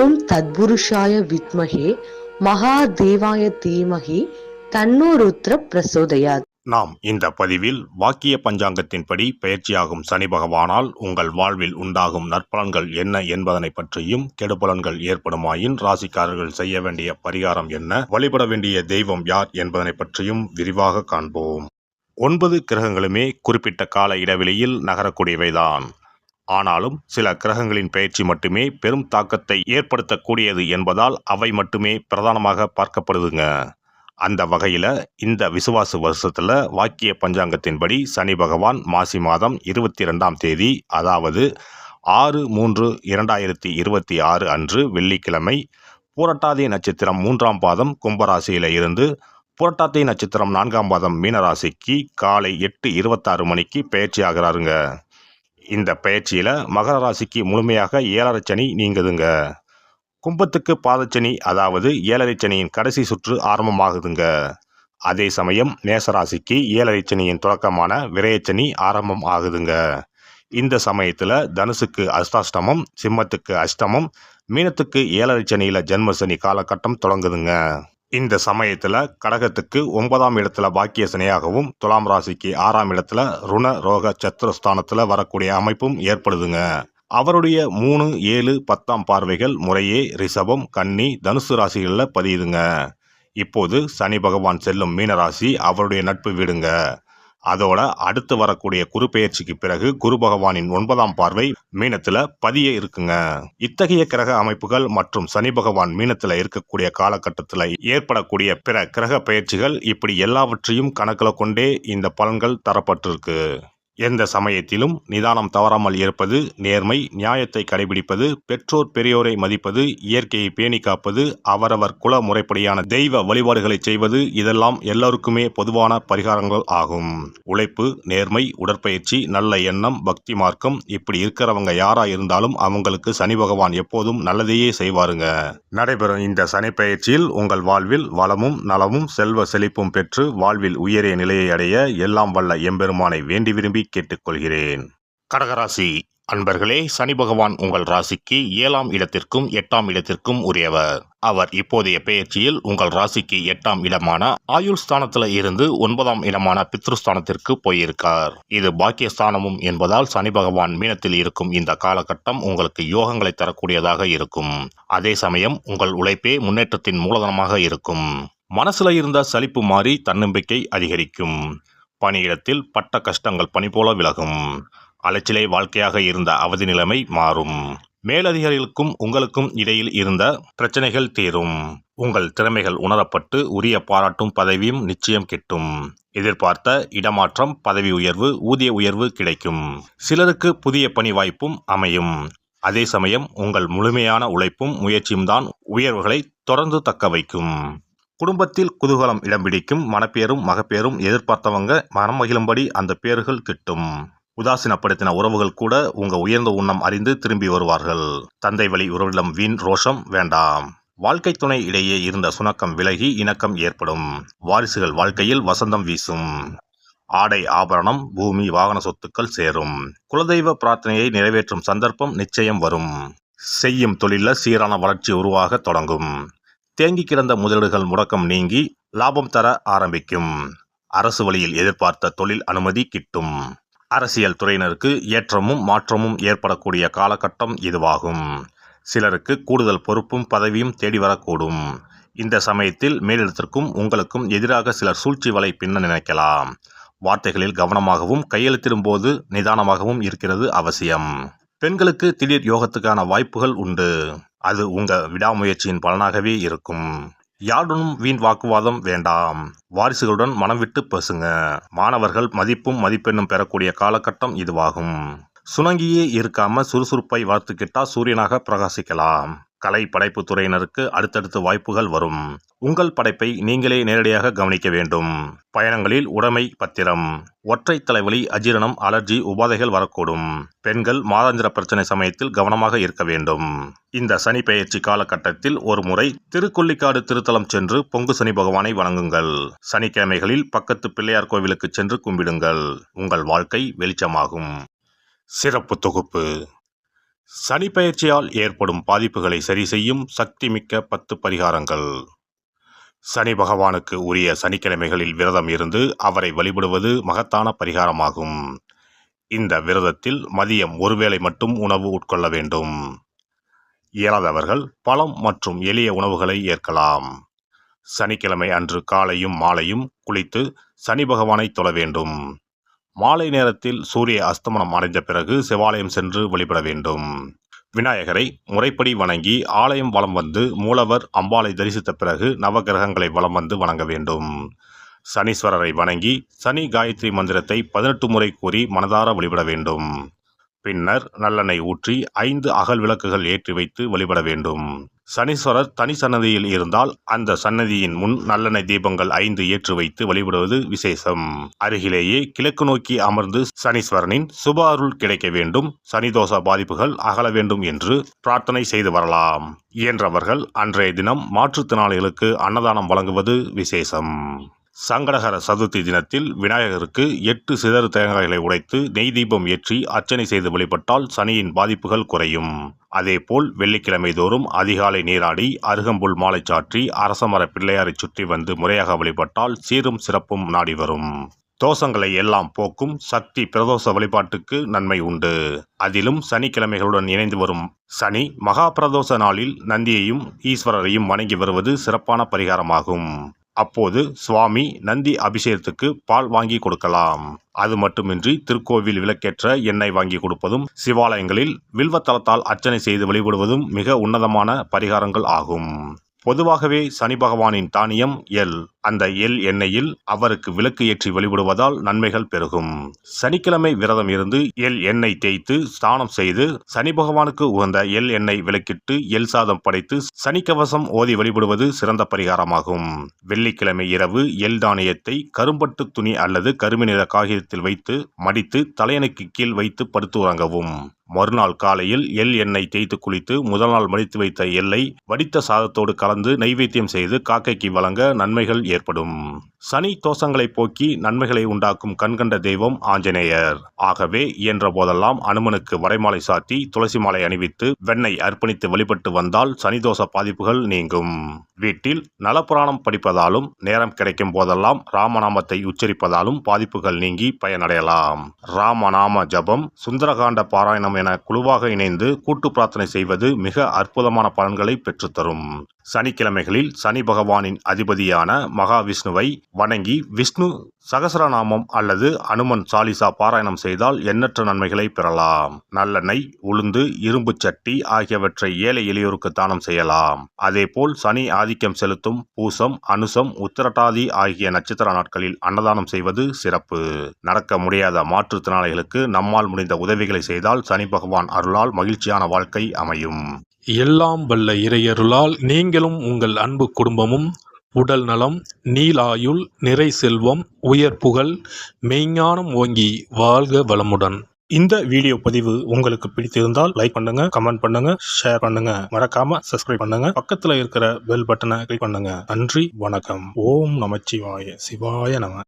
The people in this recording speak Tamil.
ஓம் தத்புருஷாய வித்மஹே மகாதேவாய தீமஹி தன்னோ ருத்ர பிரசோதயாத். நாம் இந்த பதிவில் வாக்கிய பஞ்சாங்கத்தின்படி பயிற்சியாகும் சனி பகவானால் உங்கள் வாழ்வில் உண்டாகும் நற்பலன்கள் என்ன என்பதனை பற்றியும், கெடுபலன்கள் ஏற்படுமாயின் ராசிக்காரர்கள் செய்ய வேண்டிய பரிகாரம் என்ன, வழிபட வேண்டிய தெய்வம் யார் என்பதனை பற்றியும் விரிவாக காண்போம். 9 கிரகங்களுமே குறிப்பிட்ட கால இடைவெளியில் நகரக்கூடியவைதான். ஆனாலும் சில கிரகங்களின் பயிற்சி மட்டுமே பெரும் தாக்கத்தை ஏற்படுத்தக்கூடியது என்பதால் அவை மட்டுமே பிரதானமாக பார்க்கப்படுதுங்க. அந்த வகையில் இந்த விசுவாச வருஷத்தில் வாக்கிய பஞ்சாங்கத்தின்படி சனி பகவான் மாசி மாதம் 22ஆம் தேதி, அதாவது 6/3/2026 அன்று வெள்ளிக்கிழமை, பூரட்டாதி நட்சத்திரம் 3ஆம் பாதம் கும்பராசியில் இருந்து புரட்டாதி நட்சத்திரம் 4ஆம் பாதம் மீனராசிக்கு காலை 8:26 மணிக்கு பயிற்சி ஆகிறாருங்க. இந்த பயிற்சியில் மகர ராசிக்கு முழுமையாக 7.5 சனி நீங்குதுங்க. கும்பத்துக்கு பாதச்சனி, அதாவது 7.5 சனியின் கடைசி சுற்று ஆரம்பமாகுதுங்க. அதே சமயம் மேசராசிக்கு 7.5 சனியின் தொடக்கமான விரயச்சனி ஆரம்பம் ஆகுதுங்க. இந்த சமயத்தில் தனுசுக்கு அஷ்டாஷ்டமம், சிம்மத்துக்கு அஷ்டமம், மீனத்துக்கு 7.5 சனியில் ஜென்மசனி காலகட்டம் தொடங்குதுங்க. இந்த சமயத்தில் கடகத்துக்கு 9ஆம் இடத்துல பாக்கிய சனியாகவும், துலாம் ராசிக்கு 6ஆம் இடத்துல ருண ரோக சத்துருஸ்தானத்தில் வரக்கூடிய அமைப்பும் ஏற்படுதுங்க. அவருடைய 3, 7, 10ஆம் பார்வைகள் முறையே ரிஷபம், கன்னி, தனுசு ராசிகளில் பதியுதுங்க. இப்போது சனி பகவான் செல்லும் மீனராசி அவருடைய நட்பு வீடுங்க. அதோட அடுத்து வரக்கூடிய குரு பெயர்ச்சிக்கு பிறகு குரு பகவானின் 9ஆம் பார்வை மீனத்துல பதிய இருக்குங்க. இத்தகைய கிரக அமைப்புகள் மற்றும் சனி பகவான் மீனத்துல இருக்கக்கூடிய காலகட்டத்தில் ஏற்படக்கூடிய பிற கிரக பயிற்சிகள், இப்படி எல்லாவற்றையும் கணக்கில் கொண்டே இந்த பலன்கள் தரப்பட்டிருக்கு. எந்த சமயத்திலும் நிதானம் தவறாமல் இருப்பது, நேர்மை, நியாயத்தை கடைபிடிப்பது, பெற்றோர் பெரியோரை மதிப்பது, இயற்கையை பேணி காப்பது, அவரவர் குல முறைப்படியான தெய்வ வழிபாடுகளை செய்வது, இதெல்லாம் எல்லோருக்குமே பொதுவான பரிகாரங்கள் ஆகும். உழைப்பு, நேர்மை, உடற்பயிற்சி, நல்ல எண்ணம், பக்தி மார்க்கம், இப்படி இருக்கிறவங்க யாரா இருந்தாலும் அவங்களுக்கு சனி பகவான் எப்போதும் நல்லதையே செய்வாருங்க. நடைபெறும் இந்த சனி பயிற்சியில் உங்கள் வாழ்வில் வளமும் நலமும் செல்வ செழிப்பும் பெற்று வாழ்வில் உயரிய நிலையை அடைய எல்லாம் வல்ல எம்பெருமானை வேண்டி விரும்பி கேட்டுக்கொள்கிறேன். கடகராசி அன்பர்களே, சனி பகவான் உங்கள் ராசிக்கு 7ஆம் இடத்திற்கும் 8ஆம் இடத்திற்கும் உரியவர். அவர் இப்போதைய பெயர்ச்சியில் உங்கள் ராசிக்கு 8ஆம் இடமான ஆயுள் ஸ்தானத்தில் இருந்து 9ஆம் இடமான பித்ருஸ்தானத்திற்கு போயிருக்கார். இது பாக்கியஸ்தானமும் என்பதால் சனி பகவான் மீனத்தில் இருக்கும் இந்த காலகட்டம் உங்களுக்கு யோகங்களை தரக்கூடியதாக இருக்கும். அதே சமயம் உங்கள் உழைப்பே முன்னேற்றத்தின் மூலதனமாக இருக்கும். மனசுல இருந்த சலிப்பு மாறி தன்னம்பிக்கை அதிகரிக்கும். பணியிடத்தில் பட்ட கஷ்டங்கள் பனி போல விலகும். அலைச்சலை வாழ்க்கையாக இருந்த அவதி நிலைமை மாறும். மேலதிகாரிகளுக்கும் உங்களுக்கும் இடையில் இருந்த பிரச்சனைகள் தீரும். உங்கள் திறமைகள் உணரப்பட்டு உரிய பாராட்டும் பதவியும் நிச்சயம் கிட்டும். எதிர்பார்த்த இடமாற்றம், பதவி உயர்வு, ஊதிய உயர்வு கிடைக்கும். சிலருக்கு புதிய பணி வாய்ப்பும் அமையும். அதே சமயம் உங்கள் முழுமையான உழைப்பும் முயற்சியும் தான் உயர்வுகளை தொடர்ந்து தக்க வைக்கும். குடும்பத்தில் குதூகலம் இடம் பிடிக்கும். மனப்பேரும் மகப்பேரும் எதிர்பார்த்தவங்க மனம் மகிழும்படி அந்த பேர்கள் கிட்டும். உதாசீனப்படுத்தின உறவுகள் கூட உங்க உயர்ந்த உண்ணம் அறிந்து திரும்பி வருவார்கள். தந்தை வழி உறவிடம் வீண் ரோஷம் வேண்டாம். வாழ்க்கை துணை இடையே இருந்த சுணக்கம் விலகி இணக்கம் ஏற்படும். வாரிசுகள் வாழ்க்கையில் வசந்தம் வீசும். ஆடை ஆபரணம், பூமி, வாகன சொத்துக்கள் சேரும். குலதெய்வ பிரார்த்தனையை நிறைவேற்றும் சந்தர்ப்பம் நிச்சயம் வரும். செய்யும் தொழில சீரான வளர்ச்சி உருவாக தொடங்கும். தேங்கி கிடந்த முதலீடுகள் முடக்கம் நீங்கி லாபம் தர ஆரம்பிக்கும். அரசு வழியில் எதிர்பார்த்த தொழில் அனுமதி கிட்டும். அரசியல் துறையினருக்கு ஏற்றமும் மாற்றமும் ஏற்படக்கூடிய காலகட்டம் இதுவாகும். சிலருக்கு கூடுதல் பொறுப்பும் பதவியும் தேடி வரக்கூடும். இந்த சமயத்தில் மேலிடத்திற்கும் உங்களுக்கும் எதிராக சிலர் சூழ்ச்சி வலை பின்ன நினைக்கலாம். வார்த்தைகளில் கவனமாகவும் கையெழுத்திடும் போது நிதானமாகவும் இருக்கிறது அவசியம். பெண்களுக்கு திடீர் யோகத்துக்கான வாய்ப்புகள் உண்டு. அது உங்க விடாமுயற்சியின் பலனாகவே இருக்கும். யாருடனும் வீண் வாக்குவாதம் வேண்டாம். வாரிசுகளுடன் மனம் விட்டு பேசுங்க. மாணவர்கள் மதிப்பும் மதிப்பெண்ணும் பெறக்கூடிய காலகட்டம் இதுவாகும். சுணங்கியே இருக்காம சுறுசுறுப்பை வளர்த்துக்கிட்டா சூரியனாக பிரகாசிக்கலாம். கலை படைப்பு துறையினருக்கு அடுத்தடுத்து வாய்ப்புகள் வரும். உங்கள் படைப்பை நீங்களே நேரடியாக கவனிக்க வேண்டும். பயணங்களில் உடைமை பத்திரம். ஒற்றை தலைவலி, அஜீரணம், அலர்ஜி உபாதைகள் வரக்கூடும். பெண்கள் மாதாந்திர பிரச்சனை சமயத்தில் கவனமாக இருக்க வேண்டும். இந்த சனி பெயர்ச்சி காலகட்டத்தில் ஒரு முறை திருக்கொள்ளிக்காடு திருத்தலம் சென்று பொங்கு சனி பகவானை வணங்குங்கள். சனிக்கிழமைகளில் பக்கத்து பிள்ளையார் கோவிலுக்கு சென்று கும்பிடுங்கள். உங்கள் வாழ்க்கை வெளிச்சமாகும். சிறப்பு தொகுப்பு. சனி பெயர்ச்சியால் ஏற்படும் பாதிப்புகளை சரி செய்யும் சக்திமிக்க 10 பரிகாரங்கள். சனி பகவானுக்கு உரிய சனிக்கிழமைகளில் விரதம் இருந்து அவரை வழிபடுவது மகத்தான பரிகாரமாகும். இந்த விரதத்தில் மதியம் ஒருவேளை மட்டும் உணவு உட்கொள்ள வேண்டும். இயலாதவர்கள் பழம் மற்றும் எளிய உணவுகளை ஏற்கலாம். சனிக்கிழமை அன்று காலையும் மாலையும் குளித்து சனி பகவானை தொழ வேண்டும். மாலை நேரத்தில் சூரிய அஸ்தமனம் அடைந்த பிறகு சிவாலயம் சென்று வழிபட வேண்டும். விநாயகரை முறைப்படி வணங்கி ஆலயம் வலம் வந்து மூலவர் அம்பாளை தரிசித்த பிறகு நவகிரகங்களை வலம் வந்து வணங்க வேண்டும். சனீஸ்வரரை வணங்கி சனி காயத்ரி மந்திரத்தை 18 முறை கூறி மனதார வழிபட வேண்டும். பின்னர் நல்லெண்ணெய் ஊற்றி 5 அகல் விளக்குகள் ஏற்றி வைத்து வழிபட வேண்டும். சனீஸ்வரர் தனி சன்னதியில் இருந்தால் அந்த சன்னதியின் முன் நல்லெண்ணெய் தீபங்கள் 5 ஏற்றி வைத்து வழிபடுவது விசேஷம். அருகிலேயே கிழக்கு நோக்கி அமர்ந்து சனீஸ்வரனின் சுப அருள் கிடைக்க வேண்டும், சனிதோஷ பாதிப்புகள் அகல வேண்டும் என்று பிரார்த்தனை செய்து வரலாம். இயன்றவர்கள் அன்றைய தினம் மாற்றுத்திறனாளிகளுக்கு அன்னதானம் வழங்குவது விசேஷம். சங்கடகர சதுர்த்தி தினத்தில் விநாயகருக்கு 8 சிதறு தேங்காய்களை உடைத்து நெய் தீபம் ஏற்றி அர்ச்சனை செய்து வழிபட்டால் சனியின் பாதிப்புகள் குறையும். அதேபோல் வெள்ளிக்கிழமை தோறும் அதிகாலை நீராடி அருகம்புல் மாலை சாற்றி அரசமர பிள்ளையாரை சுற்றி வந்து முறையாக வழிபட்டால் சீரும் சிறப்பும் நாடி வரும். தோஷங்களை எல்லாம் போக்கும் சக்தி பிரதோஷ வழிபாட்டுக்கு நன்மை உண்டு. அதிலும் சனிக்கிழமைகளுடன் இணைந்து வரும் சனி மகா பிரதோஷ நாளில் நந்தியையும் ஈஸ்வரரையும் வணங்கி வருவது சிறப்பான பரிகாரமாகும். அப்போது சுவாமி நந்தி அபிஷேகத்துக்கு பால் வாங்கி கொடுக்கலாம். அது மட்டுமின்றி திருக்கோவில் விளக்கேற்ற எண்ணெய் வாங்கி கொடுப்பதும் சிவாலயங்களில் வில்வத்தலத்தால் அர்ச்சனை செய்து வழிபடுவதும் மிக உன்னதமான பரிகாரங்கள் ஆகும். பொதுவாகவே சனி பகவானின் தானியம் எள். அந்த எள் எண்ணெயில் அவருக்கு விளக்கு ஏற்றி வழிபடுவதால் நன்மைகள் பெருகும். சனிக்கிழமை விரதம் இருந்து எள் எண்ணெய் தேய்த்து ஸ்நானம் செய்து சனி பகவானுக்கு உகந்த எள் எண்ணெய் விளக்கிட்டு எள் சாதம் படைத்து சனிக்கவசம் ஓதி வழிபடுவது சிறந்த பரிகாரமாகும். வெள்ளிக்கிழமை இரவு எள் தானியத்தை கரும்பட்டு துணி அல்லது கருமை நிற காகிதத்தில் வைத்து மடித்து தலையணைக்கு கீழ் வைத்து படுத்து உறங்கவும். மறுநாள் காலையில் எள் எண்ணெய் தேய்த்து குளித்து முதல் நாள் மடித்து வைத்த எள்ளை வடித்த சாதத்தோடு கலந்து நைவேத்தியம் செய்து காக்கைக்கு வழங்க நன்மைகள் ஏற்படும். சனி தோஷங்களை போக்கி நன்மைகளை உண்டாக்கும் கண்கண்ட தெய்வம் ஆஞ்சநேயர். ஆகவே இயன்ற போதெல்லாம் அனுமனுக்கு வடைமாலை சாத்தி துளசி மாலை அணிவித்து வெண்ணெய் அர்ப்பணித்து வழிபட்டு வந்தால் சனிதோஷ பாதிப்புகள் நீங்கும். வீட்டில் நலப்புராணம் படிப்பதாலும் நேரம் கிடைக்கும் போதெல்லாம் ராமநாமத்தை உச்சரிப்பதாலும் பாதிப்புகள் நீங்கி பயனடையலாம். ராமநாம ஜபம், சுந்தரகாண்ட பாராயணம் என குழுவாக இணைந்து கூட்டு பிரார்த்தனை செய்வது மிக அற்புதமான பலன்களை பெற்றுத்தரும். சனிக்கிழமைகளில் சனி பகவானின் அதிபதியான மகாவிஷ்ணுவை வணங்கி விஷ்ணு சகசரநாமம் அல்லது அனுமன் சாலிசா பாராயணம் செய்தால் எண்ணற்ற நன்மைகளை பெறலாம். நல்லெண்ணெய், உளுந்து, இரும்பு சட்டி ஆகியவற்றை ஏழை எளியோருக்கு தானம் செய்யலாம். அதேபோல் சனி ஆதிக்கம் செலுத்தும் பூசம், அனுசம், உத்திரட்டாதி ஆகிய நட்சத்திர நாட்களில் அன்னதானம் செய்வது சிறப்பு. நடக்க முடியாத மாற்றுத்திறனாளிகளுக்கு நம்மால் முடிந்த உதவிகளை செய்தால் சனி பகவான் அருளால் மகிழ்ச்சியான வாழ்க்கை அமையும். எல்லாம் வல்ல இறையருளால் நீங்களும் உங்கள் அன்பு குடும்பமும் உடல் நலம், நீலாயுள், நிறை செல்வம், உயர் புகழ், மெய்ஞானம் ஓங்கி வாழ்க வளமுடன். இந்த வீடியோ பதிவு உங்களுக்கு பிடித்திருந்தால் லைக் பண்ணுங்க, கமெண்ட் பண்ணுங்க, ஷேர் பண்ணுங்க, மறக்காம சப்ஸ்கிரைப் பண்ணுங்க, பக்கத்துல இருக்கிற பெல் பட்டனை கிளிக் பண்ணுங்க. நன்றி, வணக்கம். ஓம் நமச்சிவாய. சிவாய நம.